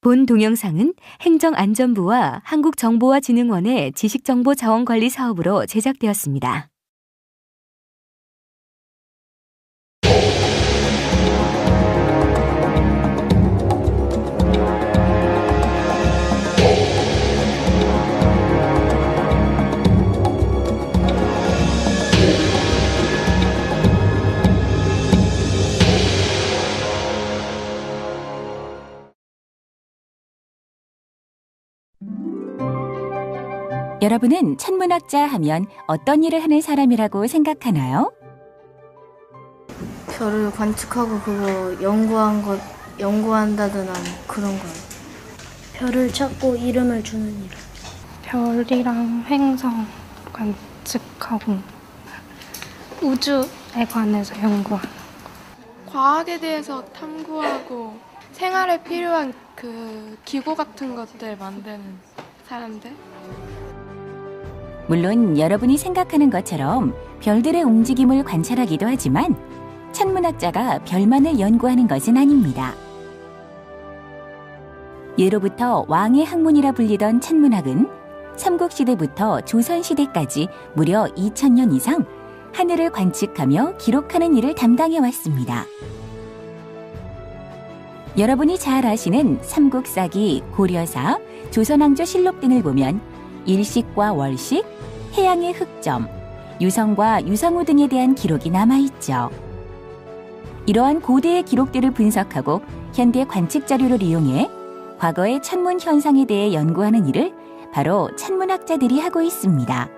본 동영상은 행정안전부와 한국정보화진흥원의 지식정보자원관리 사업으로 제작되었습니다. 여러분은 천문학자 하면 어떤 일을 하는 사람이라고 생각하나요? 별을 관측하고 그거 연구한다거나 그런 거요. 별을 찾고 이름을 주는 일. 별이랑 행성 관측하고 우주에 관해서 연구하는 거. 과학에 대해서 탐구하고 생활에 필요한 그 기구 같은 것들 만드는 사람들. 물론 여러분이 생각하는 것처럼 별들의 움직임을 관찰하기도 하지만 천문학자가 별만을 연구하는 것은 아닙니다. 예로부터 왕의 학문이라 불리던 천문학은 삼국시대부터 조선시대까지 무려 2000년 이상 하늘을 관측하며 기록하는 일을 담당해 왔습니다. 여러분이 잘 아시는 삼국사기, 고려사, 조선왕조실록 등을 보면 일식과 월식, 해양의 흑점, 유성과 유성우 등에 대한 기록이 남아있죠. 이러한 고대의 기록들을 분석하고 현대 관측 자료를 이용해 과거의 천문 현상에 대해 연구하는 일을 바로 천문학자들이 하고 있습니다.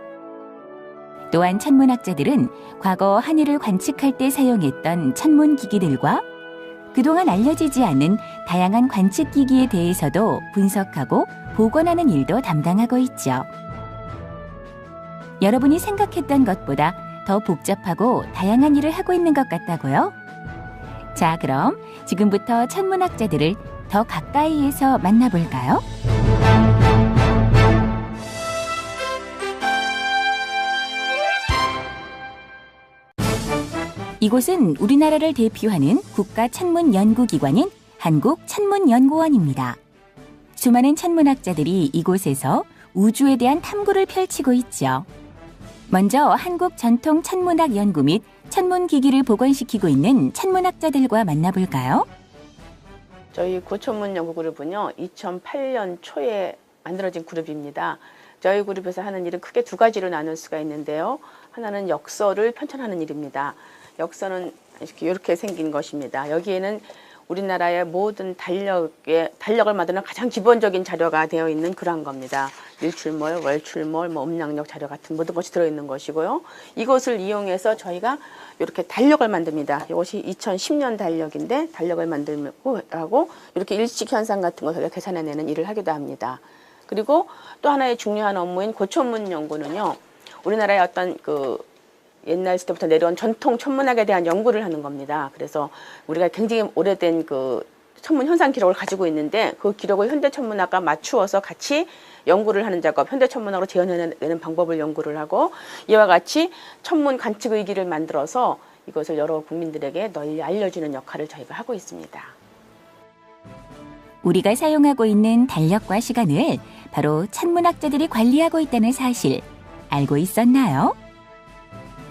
또한 천문학자들은 과거 하늘을 관측할 때 사용했던 천문 기기들과 그동안 알려지지 않은 다양한 관측 기기에 대해서도 분석하고 복원하는 일도 담당하고 있죠. 여러분이 생각했던 것보다 더 복잡하고 다양한 일을 하고 있는 것 같다고요? 자, 그럼 지금부터 천문학자들을 더 가까이에서 만나볼까요? 이곳은 우리나라를 대표하는 국가천문연구기관인 한국천문연구원입니다. 수많은 천문학자들이 이곳에서 우주에 대한 탐구를 펼치고 있죠. 먼저 한국 전통 천문학 연구 및 천문기기를 복원시키고 있는 천문학자들과 만나볼까요? 저희 고천문연구그룹은요, 2008년 초에 만들어진 그룹입니다. 저희 그룹에서 하는 일은 크게 두 가지로 나눌 수가 있는데요. 하나는 역서를 편찬하는 일입니다. 역서는 이렇게 생긴 것입니다. 여기에는 우리나라의 모든 달력을 만드는 가장 기본적인 자료가 되어 있는 그러한 겁니다. 일출몰, 월출몰, 음량력 자료 같은 모든 것이 들어있는 것이고요. 이것을 이용해서 저희가 이렇게 달력을 만듭니다. 이것이 2010년 달력인데 달력을 만들고 하고 이렇게 일식 현상 같은 것을 계산해내는 일을 하기도 합니다. 그리고 또 하나의 중요한 업무인 고천문 연구는요. 우리나라의 어떤 옛날 때부터 내려온 전통 천문학에 대한 연구를 하는 겁니다. 그래서 우리가 굉장히 오래된 천문 현상 기록을 가지고 있는데 그 기록을 현대 천문학과 맞추어서 같이 연구를 하는 작업, 현대 천문학으로 재현해내는 방법을 연구를 하고 이와 같이 천문 관측 의기를 만들어서 이것을 여러 국민들에게 널리 알려주는 역할을 저희가 하고 있습니다. 우리가 사용하고 있는 달력과 시간을 바로 천문학자들이 관리하고 있다는 사실 알고 있었나요?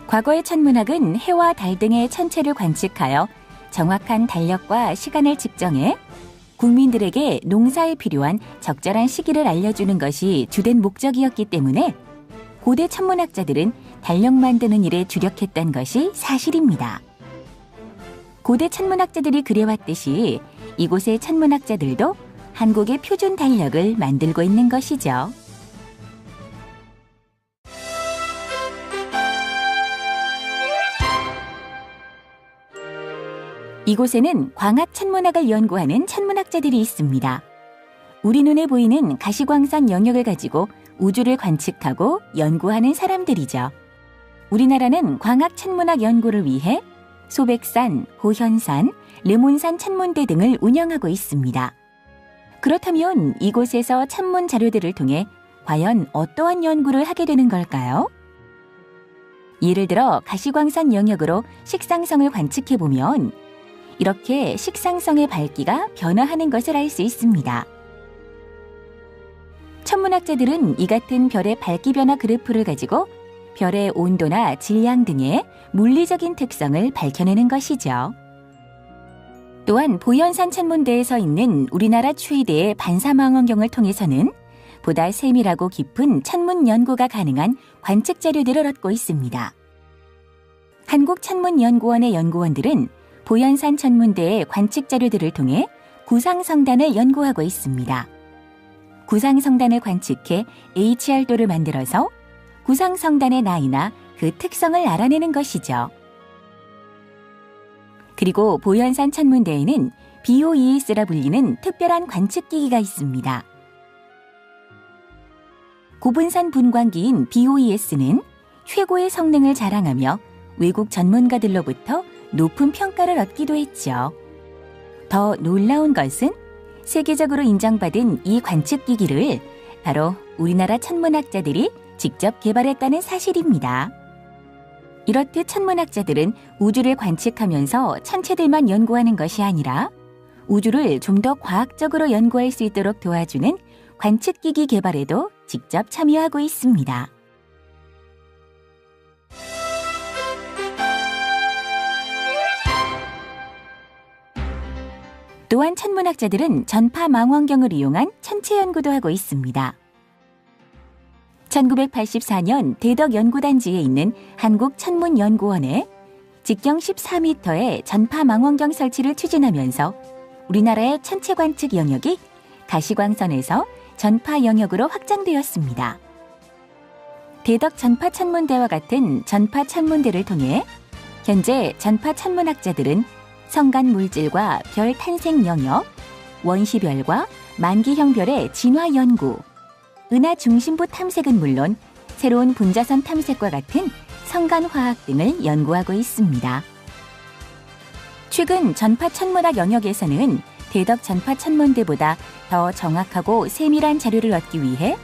과거의 천문학은 해와 달 등의 천체를 관측하여 정확한 달력과 시간을 측정해 국민들에게 농사에 필요한 적절한 시기를 알려주는 것이 주된 목적이었기 때문에 고대 천문학자들은 달력 만드는 일에 주력했던 것이 사실입니다. 고대 천문학자들이 그래왔듯이 이곳의 천문학자들도 한국의 표준 달력을 만들고 있는 것이죠. 이곳에는 광학 천문학을 연구하는 천문학자들이 있습니다. 우리 눈에 보이는 가시광선 영역을 가지고 우주를 관측하고 연구하는 사람들이죠. 우리나라는 광학 천문학 연구를 위해 소백산, 호현산, 르몬산 천문대 등을 운영하고 있습니다. 그렇다면 이곳에서 천문 자료들을 통해 과연 어떠한 연구를 하게 되는 걸까요? 예를 들어 가시광선 영역으로 식상성을 관측해보면 이렇게 식상성의 밝기가 변화하는 것을 알 수 있습니다. 천문학자들은 이 같은 별의 밝기 변화 그래프를 가지고 별의 온도나 질량 등의 물리적인 특성을 밝혀내는 것이죠. 또한 보현산 천문대에 서 있는 우리나라 최대의 반사망원경을 통해서는 보다 세밀하고 깊은 천문 연구가 가능한 관측 자료들을 얻고 있습니다. 한국천문연구원의 연구원들은 보현산 천문대의 관측 자료들을 통해 구상성단을 연구하고 있습니다. 구상성단을 관측해 HR도를 만들어서 구상성단의 나이나 그 특성을 알아내는 것이죠. 그리고 보현산 천문대에는 BOES라 불리는 특별한 관측기기가 있습니다. 고분산 분광기인 BOES는 최고의 성능을 자랑하며 외국 전문가들로부터 높은 평가를 얻기도 했죠. 더 놀라운 것은 세계적으로 인정받은 이 관측기기를 바로 우리나라 천문학자들이 직접 개발했다는 사실입니다. 이렇듯 천문학자들은 우주를 관측하면서 천체들만 연구하는 것이 아니라 우주를 좀 더 과학적으로 연구할 수 있도록 도와주는 관측기기 개발에도 직접 참여하고 있습니다. 또한 천문학자들은 전파 망원경을 이용한 천체 연구도 하고 있습니다. 1984년 대덕연구단지에 있는 한국천문연구원에 직경 14m의 전파 망원경 설치를 추진하면서 우리나라의 천체 관측 영역이 가시광선에서 전파 영역으로 확장되었습니다. 대덕 전파 천문대와 같은 전파 천문대를 통해 현재 전파 천문학자들은 성간 물질과 별 탄생 영역, 원시별과 만기형 별의 진화 연구, 은하 중심부 탐색은 물론 새로운 분자선 탐색과 같은 성간화학 등을 연구하고 있습니다. 최근 전파 천문학 영역에서는 대덕 전파 천문대보다 더 정확하고 세밀한 자료를 얻기 위해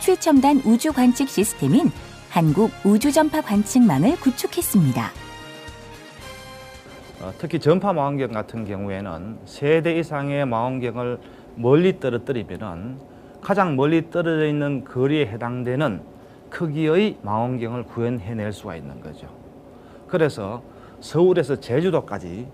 최첨단 우주 관측 시스템인 한국 우주전파 관측망을 구축했습니다. 특히 전파 망원경 같은 경우에는 3대 이상의 망원경을 멀리 떨어뜨리면 가장 멀리 떨어져 있는 거리에 해당되는 크기의 망원경을 구현해낼 수가 있는 거죠. 그래서 서울에서 제주도까지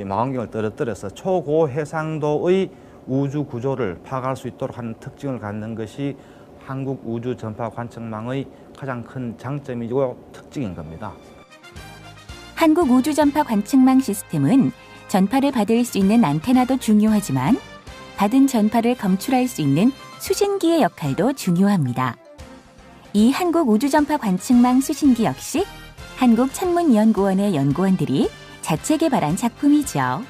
망원경을 떨어뜨려서 초고해상도의 우주 구조를 파악할 수 있도록 하는 특징을 갖는 것이 한국 우주 전파 관측망의 가장 큰 장점이고 특징인 겁니다. 한국 우주 전파 관측망 시스템은 전파를 받을 수 있는 안테나도 중요하지만 받은 전파를 검출할 수 있는 수신기의 역할도 중요합니다. 이 한국 우주 전파 관측망 수신기 역시 한국천문연구원의 연구원들이 자체 개발한 작품이죠.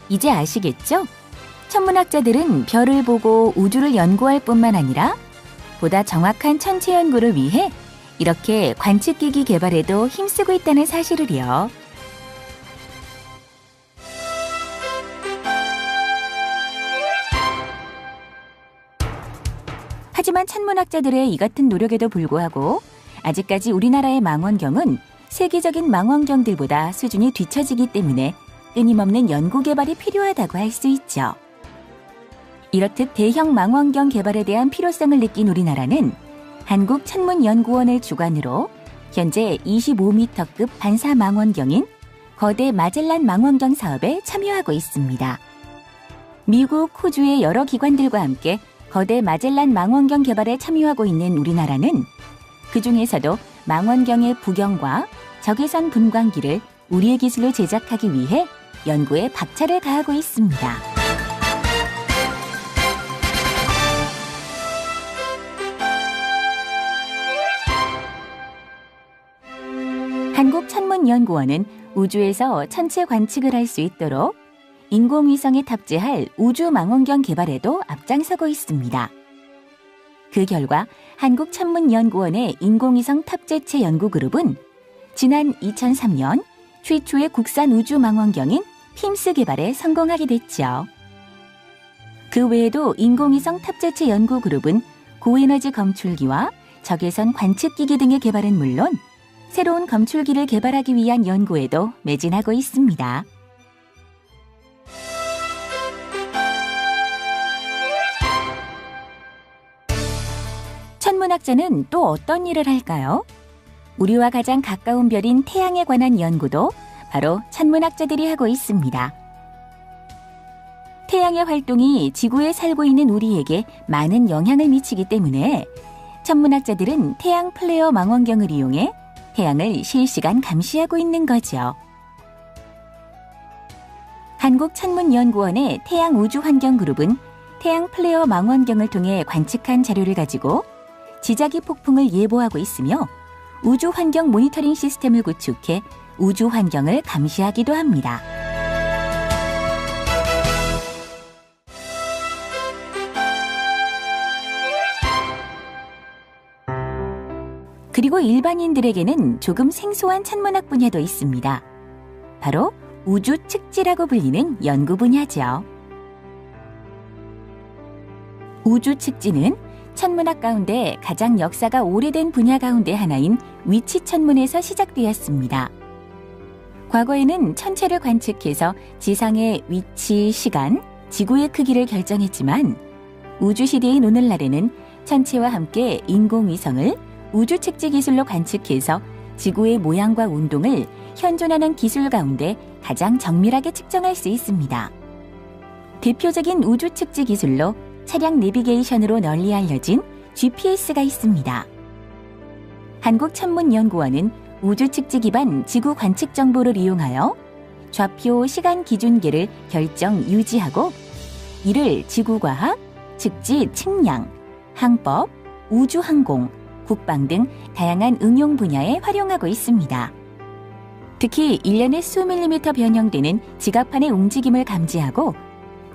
이제 아시겠죠? 천문학자들은 별을 보고 우주를 연구할 뿐만 아니라 보다 정확한 천체 연구를 위해 이렇게 관측기기 개발에도 힘쓰고 있다는 사실을요. 하지만 천문학자들의 이 같은 노력에도 불구하고 아직까지 우리나라의 망원경은 세계적인 망원경들보다 수준이 뒤처지기 때문에 끊임없는 연구 개발이 필요하다고 할 수 있죠. 이렇듯 대형 망원경 개발에 대한 필요성을 느낀 우리나라는 한국천문연구원을 주관으로 현재 25m급 반사 망원경인 거대 마젤란 망원경 사업에 참여하고 있습니다. 미국, 호주의 여러 기관들과 함께 거대 마젤란 망원경 개발에 참여하고 있는 우리나라는 그중에서도 망원경의 부경과 적외선 분광기를 우리의 기술로 제작하기 위해 연구에 박차를 가하고 있습니다. 한국천문연구원은 우주에서 천체 관측을 할 수 있도록 인공위성에 탑재할 우주망원경 개발에도 앞장서고 있습니다. 그 결과 한국천문연구원의 인공위성 탑재체 연구그룹은 지난 2003년 최초의 국산 우주망원경인 팀스 개발에 성공하게 됐죠. 그 외에도 인공위성 탑재체 연구그룹은 고에너지 검출기와 적외선 관측기기 등의 개발은 물론 새로운 검출기를 개발하기 위한 연구에도 매진하고 있습니다. 천문학자는 또 어떤 일을 할까요? 우리와 가장 가까운 별인 태양에 관한 연구도 바로 천문학자들이 하고 있습니다. 태양의 활동이 지구에 살고 있는 우리에게 많은 영향을 미치기 때문에 천문학자들은 태양 플레어 망원경을 이용해 태양을 실시간 감시하고 있는 거죠. 한국천문연구원의 태양우주환경그룹은 태양 플레어 망원경을 통해 관측한 자료를 가지고 지자기 폭풍을 예보하고 있으며 우주환경 모니터링 시스템을 구축해 우주환경을 감시하기도 합니다. 그리고 일반인들에게는 조금 생소한 천문학 분야도 있습니다. 바로 우주측지라고 불리는 연구 분야죠. 우주측지는 천문학 가운데 가장 역사가 오래된 분야 가운데 하나인 위치천문에서 시작되었습니다. 과거에는 천체를 관측해서 지상의 위치, 시간, 지구의 크기를 결정했지만 우주시대인 오늘날에는 천체와 함께 인공위성을 우주측지 기술로 관측해서 지구의 모양과 운동을 현존하는 기술 가운데 가장 정밀하게 측정할 수 있습니다. 대표적인 우주측지 기술로 차량 내비게이션으로 널리 알려진 GPS가 있습니다. 한국천문연구원은 우주측지 기반 지구 관측 정보를 이용하여 좌표 시간 기준계를 결정 유지하고 이를 지구과학, 측지 측량, 항법, 우주항공, 국방 등 다양한 응용 분야에 활용하고 있습니다. 특히 1년에 수 밀리미터 변형되는 지각판의 움직임을 감지하고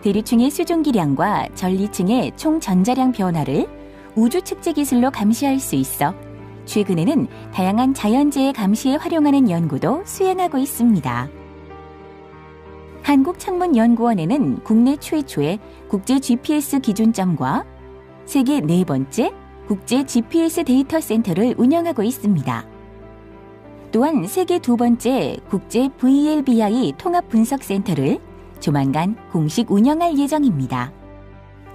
대류층의 수증기량과 전리층의 총 전자량 변화를 우주 측지 기술로 감시할 수 있어 최근에는 다양한 자연재해 감시에 활용하는 연구도 수행하고 있습니다. 한국천문연구원에는 국내 최초의 국제 GPS 기준점과 세계 네 번째 국제 GPS 데이터 센터를 운영하고 있습니다. 또한 세계 두 번째 국제 VLBI 통합 분석 센터를 조만간 공식 운영할 예정입니다.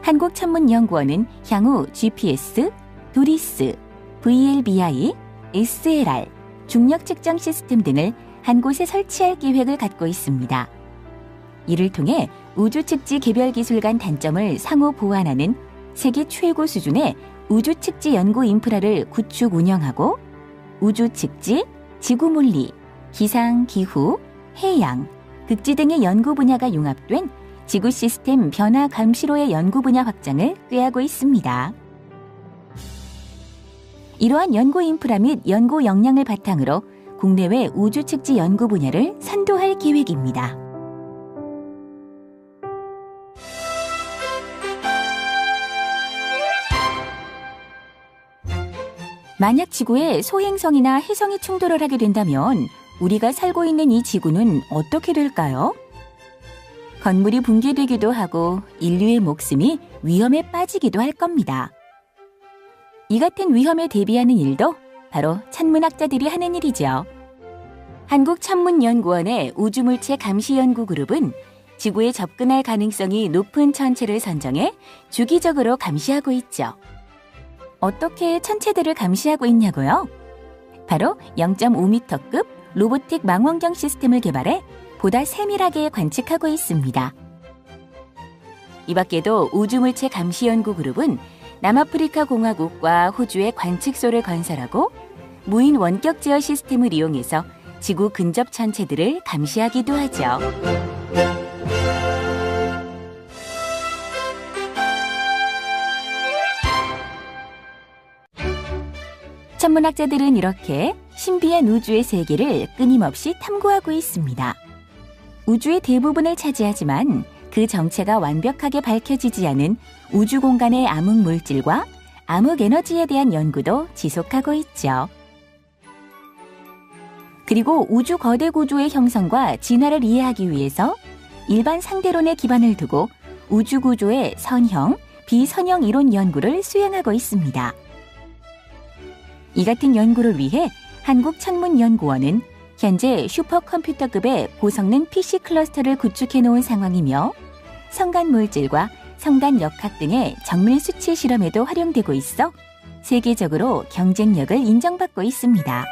한국천문연구원은 향후 GPS, 도리스, VLBI, SLR, 중력 측정 시스템 등을 한 곳에 설치할 계획을 갖고 있습니다. 이를 통해 우주측지 개별 기술 간 단점을 상호 보완하는 세계 최고 수준의 우주측지 연구 인프라를 구축 운영하고 우주측지, 지구물리, 기상, 기후, 해양, 극지 등의 연구 분야가 융합된 지구 시스템 변화 감시로의 연구 분야 확장을 꾀하고 있습니다. 이러한 연구 인프라 및 연구 역량을 바탕으로 국내외 우주측지 연구 분야를 선도할 계획입니다. 만약 지구에 소행성이나 해성이 충돌을 하게 된다면 우리가 살고 있는 이 지구는 어떻게 될까요? 건물이 붕괴되기도 하고 인류의 목숨이 위험에 빠지기도 할 겁니다. 이 같은 위험에 대비하는 일도 바로 천문학자들이 하는 일이죠. 한국천문연구원의 우주물체 감시연구그룹은 지구에 접근할 가능성이 높은 천체를 선정해 주기적으로 감시하고 있죠. 어떻게 천체들을 감시하고 있냐고요? 바로 0.5m급 로보틱 망원경 시스템을 개발해 보다 세밀하게 관측하고 있습니다. 이 밖에도 우주물체 감시연구그룹은 남아프리카 공화국과 호주의 관측소를 건설하고 무인 원격 제어 시스템을 이용해서 지구 근접 천체들을 감시하기도 하죠. 천문학자들은 이렇게 신비한 우주의 세계를 끊임없이 탐구하고 있습니다. 우주의 대부분을 차지하지만 그 정체가 완벽하게 밝혀지지 않은 우주 공간의 암흑 물질과 암흑 에너지에 대한 연구도 지속하고 있죠. 그리고 우주 거대 구조의 형성과 진화를 이해하기 위해서 일반 상대론에 기반을 두고 우주 구조의 선형, 비선형 이론 연구를 수행하고 있습니다. 이 같은 연구를 위해 한국천문연구원은 현재 슈퍼컴퓨터급의 고성능 PC 클러스터를 구축해 놓은 상황이며 성간 물질과 성간 역학 등의 정밀 수치 실험에도 활용되고 있어 세계적으로 경쟁력을 인정받고 있습니다.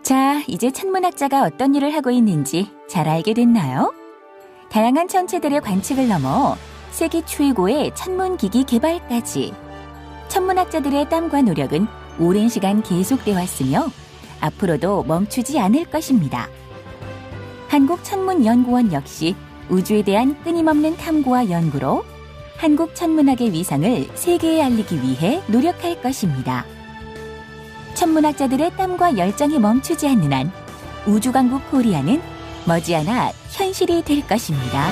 자, 이제 천문학자가 어떤 일을 하고 있는지 잘 알게 됐나요? 다양한 천체들의 관측을 넘어 세계 최고의 천문기기 개발까지 천문학자들의 땀과 노력은 오랜 시간 계속돼 왔으며 앞으로도 멈추지 않을 것입니다. 한국천문연구원 역시 우주에 대한 끊임없는 탐구와 연구로 한국 천문학의 위상을 세계에 알리기 위해 노력할 것입니다. 천문학자들의 땀과 열정이 멈추지 않는 한 우주강국 코리아는 머지않아 현실이 될 것입니다.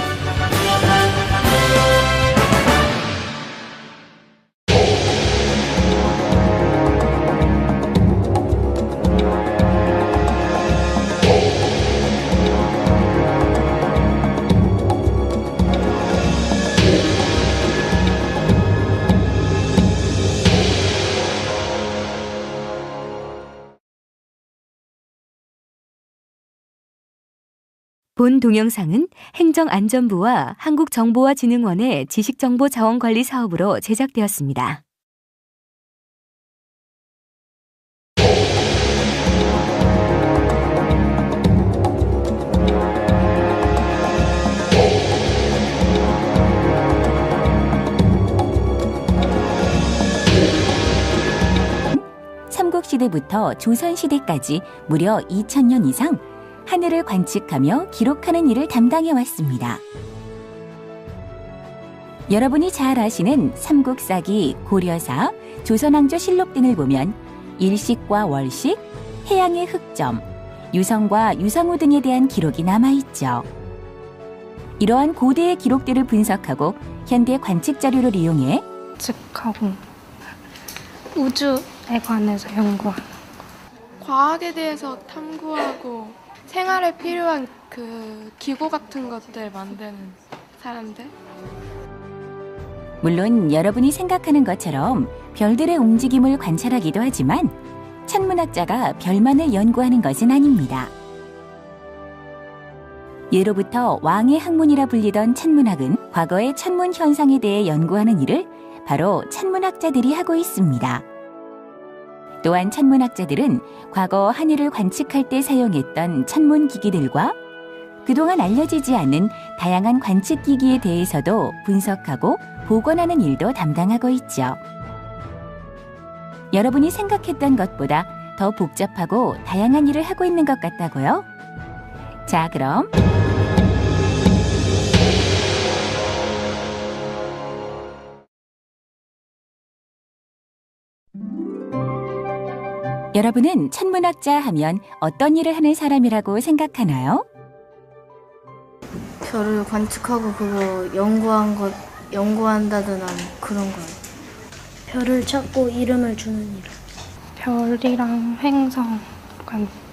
본 동영상은 행정안전부와 한국정보화진흥원의 지식정보자원관리 사업으로 제작되었습니다. 삼국시대부터 조선시대까지 무려 2000년 이상 하늘을 관측하며 기록하는 일을 담당해 왔습니다. 여러분이 잘 아시는 삼국사기, 고려사, 조선왕조 실록 등을 보면 일식과 월식, 해양의 흑점, 유성과 유성우 등에 대한 기록이 남아있죠. 이러한 고대의 기록들을 분석하고 현대 관측 자료를 이용해 관측하고 우주에 관해서 연구하는 과학에 대해서 탐구하고 생활에 필요한 그 기구 같은 것들 만드는 사람들. 물론 여러분이 생각하는 것처럼 별들의 움직임을 관찰하기도 하지만 천문학자가 별만을 연구하는 것은 아닙니다. 예로부터 왕의 학문이라 불리던 천문학은 과거의 천문 현상에 대해 연구하는 일을 바로 천문학자들이 하고 있습니다. 또한 천문학자들은 과거 하늘을 관측할 때 사용했던 천문기기들과 그동안 알려지지 않은 다양한 관측기기에 대해서도 분석하고 복원하는 일도 담당하고 있죠. 여러분이 생각했던 것보다 더 복잡하고 다양한 일을 하고 있는 것 같다고요? 자, 그럼 여러분은 천문학자 하면 어떤 일을 하는 사람이라고 생각하나요? 별을 관측하고 그거 연구한다거나 그런 거요. 별을 찾고 이름을 주는 일. 별이랑 행성 관측